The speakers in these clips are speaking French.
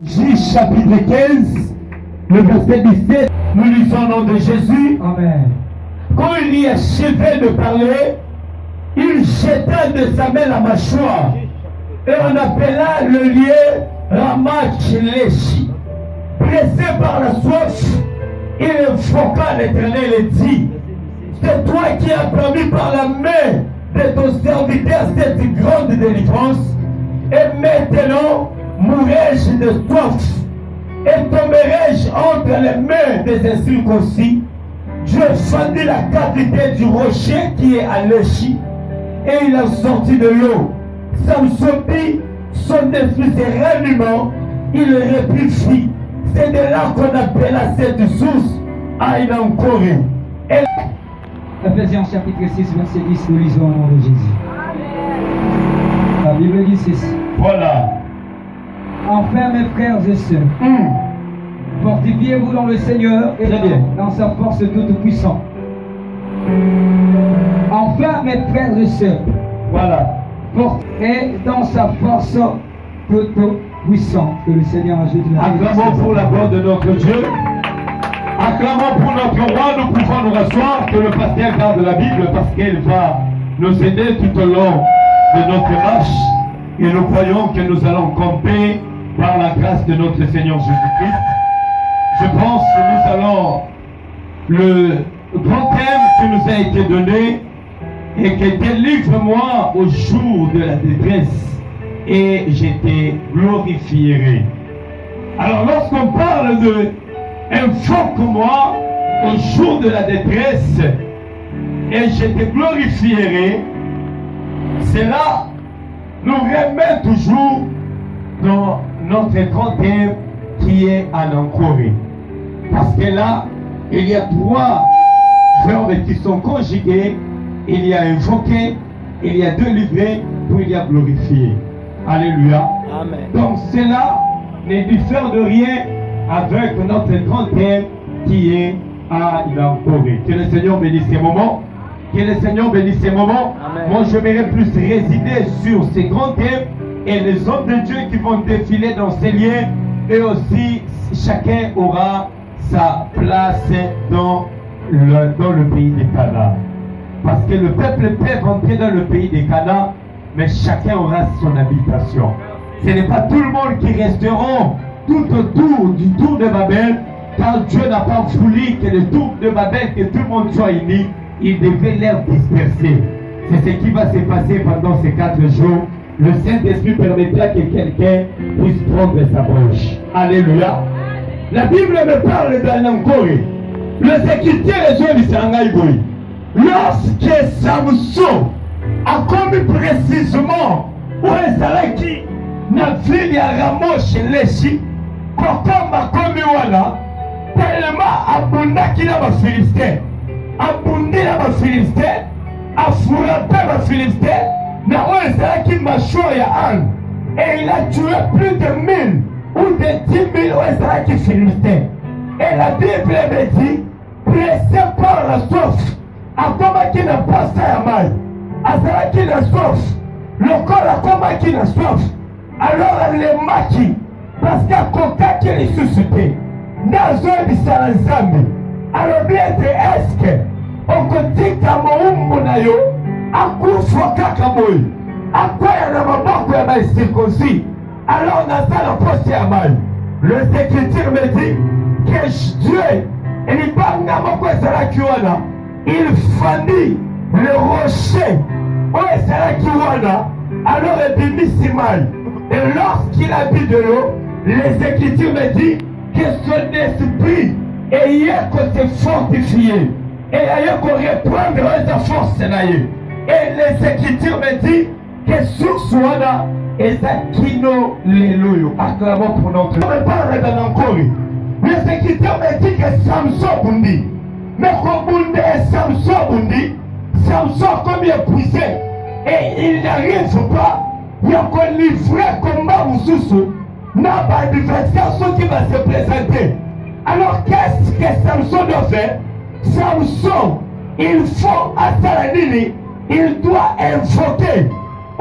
Juge chapitre 15, le verset 17, nous lisons au nom de Jésus. Amen. Quand il y achevait de parler, il jeta de sa main la mâchoire et on appela le lieu Ramath-Lehi. Pressé par la soif, il invoqua l'Éternel et dit: c'est toi qui as permis par la main de ton serviteur cette grande délivrance, et maintenant mourrai-je de soif et tomberai-je entre les mains des incirconcis. Je fendis la cavité du rocher qui est à Lehi, et il a sorti de l'eau. Samson dit, son esprit s'est rallumant, il reprit. C'est de là qu'on appelle cette source Aïnankoré. Ephésiens chapitre 6, verset 10, nous lisons au nom de Jésus. La Bible dit ceci. Voilà. Enfin, mes frères et sœurs, fortifiez-vous dans le Seigneur et dans sa force toute puissante. Enfin, mes frères et sœurs, Voilà. et dans sa force toute puissante que le Seigneur a jeté. Acclamons pour la gloire de notre Dieu. Acclamons pour notre roi. Nous pouvons nous rasseoir, que le pasteur garde la Bible parce qu'elle va nous aider tout au long de notre marche. Et nous croyons que nous allons camper par la grâce de notre Seigneur Jésus-Christ. Je pense que nous allons, le grand thème qui nous a été donné et qui était délivre-moi au jour de la détresse et j'étais glorifié. Alors lorsqu'on parle de invoque-moi au jour de la détresse et j'étais glorifié, cela nous remet toujours dans notre grand thème qui est Aïnankoré. Parce que là, il y a trois verbes qui sont conjugués. Il y a invoqué, il y a délivré, puis il y a glorifié. Alléluia. Amen. Donc cela ne diffère de rien avec notre grand thème qui est Aïnankoré. Que le Seigneur bénisse ces moments. Que le Seigneur bénisse ces moments. Amen. Moi, je vais plus résider sur ces grands thèmes et les hommes de Dieu qui vont défiler dans ces liens. Et aussi, chacun aura sa place dans le pays des Canaan. Parce que le peuple peut rentrer dans le pays des Canaan, mais chacun aura son habitation. Ce n'est pas tout le monde qui resteront tout autour du tour de Babel, car Dieu n'a pas voulu que le tour de Babel, que tout le monde soit uni, il devait les disperser. C'est ce qui va se passer pendant ces 4 jours. Le Saint-Esprit permettra que quelqu'un puisse prendre sa broche. Alléluia. La Bible me parle d'Aïnankoré. Le sécurité région du Sangaïgoï. Lorsque Samson a commis précisément où est Salaki, na ville ya Ramath-Lehi, Kokoma a commis voilà, tellement abondaki na Bafilistin, abondi na Bafilistin, a frappé Bafilistin, na où est Salaki mâchoire ya âne, et il a tué plus de 1000 ou de 10 000 où est Salaki Philistin. Et la Bible me dit, pressé par la soif, akomaki na pasta ya mai, azalaki na soif, lokola akomaki na soif, alors alemaki parce qu'akokaki lisusu te nde azoyebisa na Nzambe alobi ete eske okotika mowumbu na yo akufa kaka boye akwea na maboko ya baesirkonsi, alors nazala poste ya mai. Le Écriture me dit que Dieu elibanga moko ezalaki wana, il fendit le rocher oyo ezalaki wana, alors ebimisi mai. Et lorsqu'il a bu de l'eau, les Écritures me disent que son esprit ayait côté fortifié et ayait qu'on reprendre sa force. Et les Écritures me disent que sur Suana et Zakino Leloyo. Acclamons pour notre. On me parle d'Aïnankoré. Les Écritures me disent que Samson Bundi. Mais comme Bundi et Samson Bundi, Samson comme épuisé et il n'arrive pas. Il y a qu'on livrer combat Moussousou, n'a pas d'adversaire qui va se présenter. Alors qu'est-ce que Samson doit faire? Samson, il faut à Salanini, il doit invoquer.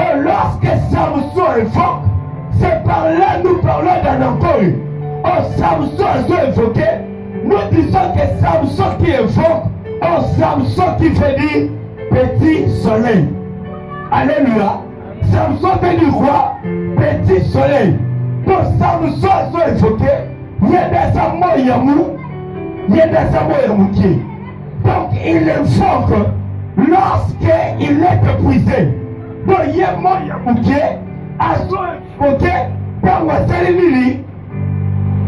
Et lorsque Samson invoque, C'est par là nous parlons d'un encore. Oh, Samson a évoqué. Nous disons que Samson qui évoque, oh, Samson qui fait dire petit soleil. Alléluia. Samson veut dire quoi? Petit soleil. Donc Samson a évoqué. Il y a des amours yamou. Il y a des amours yamouki. Donc il évoque lorsqu'il est épuisé. Donc il y a mon yamouki. A évoqué. Quand on s'est lili.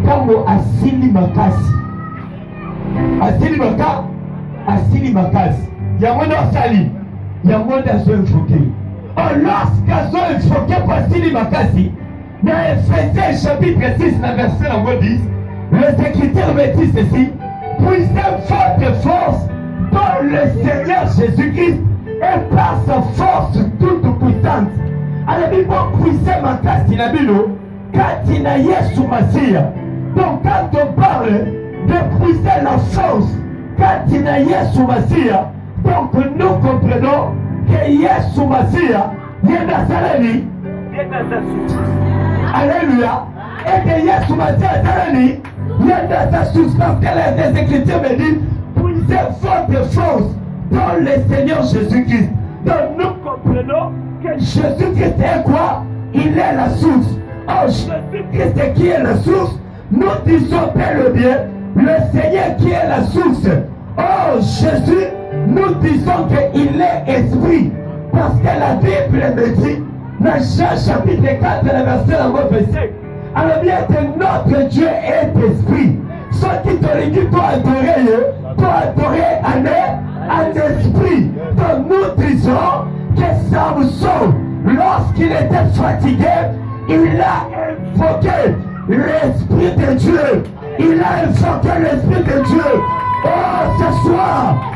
Quand on a sili makasi. Asili makasi. Yamono sali. Yamono azo évoqué. Oh, lorsqu'azo évoqué par Asili makasi, dans Ephésiens chapitre 6, verset 10, le Écriture me dit ceci: puisez votre force dans le Seigneur Jésus-Christ et par sa force toute puissante. Alors, il faut puiser makasi na bilo, katina Yesu Masia. Donc, quand on parle de puiser la force, katina Yesu Masia, donc nous comprenons que Yesu Masia, yenda salani, yenda sa. Alléluia. Et que Yesu Masia salani, yenda sa substance. Que les Écritures me disent, puisez votre force dans le Seigneur Jésus-Christ. Donc nous comprenons que Jésus-Christ est quoi? Il est la source. Oh, Jésus-Christ qui est la source, nous disons bel et bien, le Seigneur qui est la source. Oh, Jésus, nous disons qu'il est esprit. Parce que la Bible me dit, dans Jean chapitre 4, le verset 5, alors bien que notre Dieu est esprit. Ceux qui te le disent, toi adorer en esprit. Donc nous disons que Samson, lorsqu'il était fatigué, il a invoqué l'Esprit de Dieu. Il a invoqué l'Esprit de Dieu. Oh, ce soir,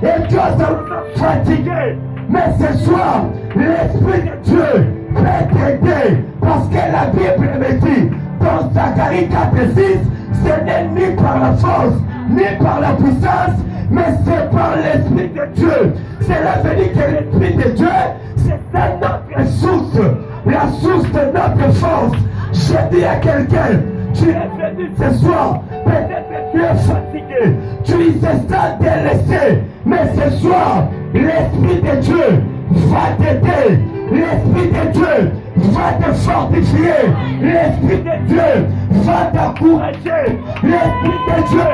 et toi, ça vous fatigué. Mais ce soir, l'Esprit de Dieu peut t'aider. Parce que la Bible me dit, dans Zacharie 4:6, ce n'est ni par la force, ni par la puissance, mais c'est par l'Esprit de Dieu. Cela veut dire que l'Esprit de Dieu, c'est notre source, la source de notre force. Je dis à quelqu'un, tu es venu ce soir, peut-être que tu es fatigué, tu te sens délaissé, mais ce soir, l'Esprit de Dieu va t'aider, l'Esprit de Dieu va te fortifier, l'Esprit de Dieu va t'encourager, l'Esprit de Dieu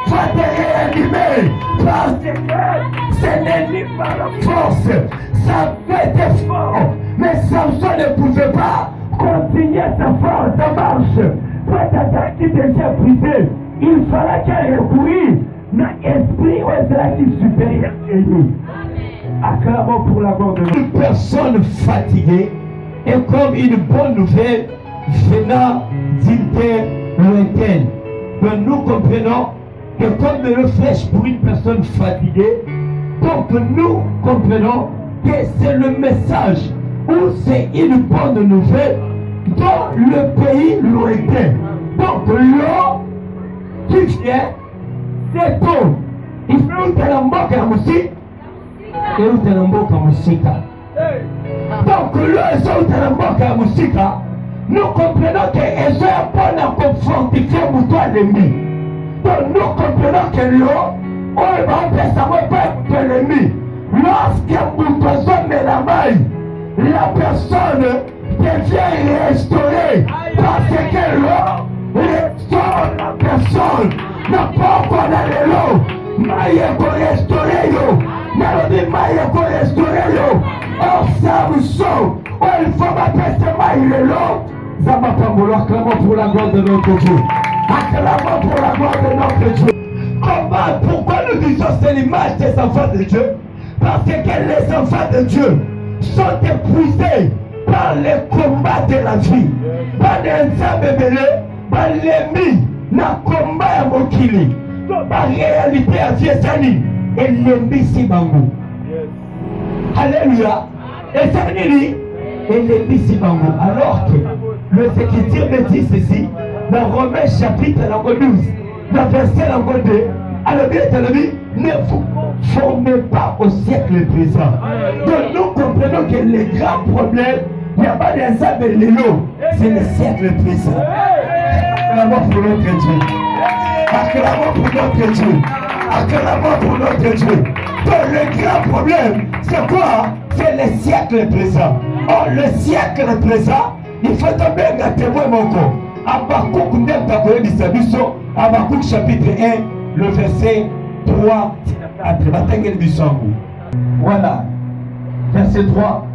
va te réanimer, parce que ce n'est ni par la force, ça fait des forts, mais Samson ne pouvait pas continuer sa marche. Peut-être qu'il était brisé, il fallait qu'elle recourir dans l'esprit ou est supérieur que lui. Acclamons pour la mort de une personne fatiguée est comme une bonne nouvelle venant d'une terre lointaine. Donc nous comprenons que comme une flèche pour une personne fatiguée, donc nous comprenons que c'est le message ou c'est une bonne nouvelle dans le pays lointain. Donc l'eau qui vient, c'est tout. Il faut que la musique et où est la musique. Donc l'eau est la musique. Nous comprenons qu'elles sont bonnes à confronter pour toi l'ennemi. Donc nous comprenons que l'eau, on va savoir pas l'ennemi. Lorsqu'un poisson met la main, la personne devient restaurée parce que l'eau restaure la personne. N'a pas encore dans l'eau. Maïe pour restaurer l'eau. N'a pas pour restaurer l'eau. Oh Samson, oh il faut m'appeler ce maïe l'eau. Ça va pas vouloir acclamons pour la gloire de notre Dieu. Acclamons pour la gloire de notre Dieu. Comment, pourquoi nous disons c'est l'image des enfants de Dieu? Parce que les enfants de Dieu sont épuisés par les combats de la vie. Par les âmes, par l'ennemi, na combat à Mokili. Par réalité à Fiesani, et l'ennemi si bango. Alléluia. Et ça veut dire, et l'ennemi si bango. Alors que le Écriture me dit ceci, dans Romains chapitre 12, dans verset 2, alors bien, ne vous conformez pas au siècle présent. Donc nous comprenons que les grands problèmes Il n'y a pas d'instant de l'élo. C'est le siècle présent. Acclamons pour notre Dieu. Acclamons pour notre Dieu. Acclamons pour notre Dieu. Donc le grand problème, c'est quoi? C'est le siècle présent. Or, le siècle présent, il faut tomber un témoin mon corps. Habakkuk Ndemtakoye Bisabiso, Habakkuk chapitre 1, le verset 3. Voilà. Verset 3.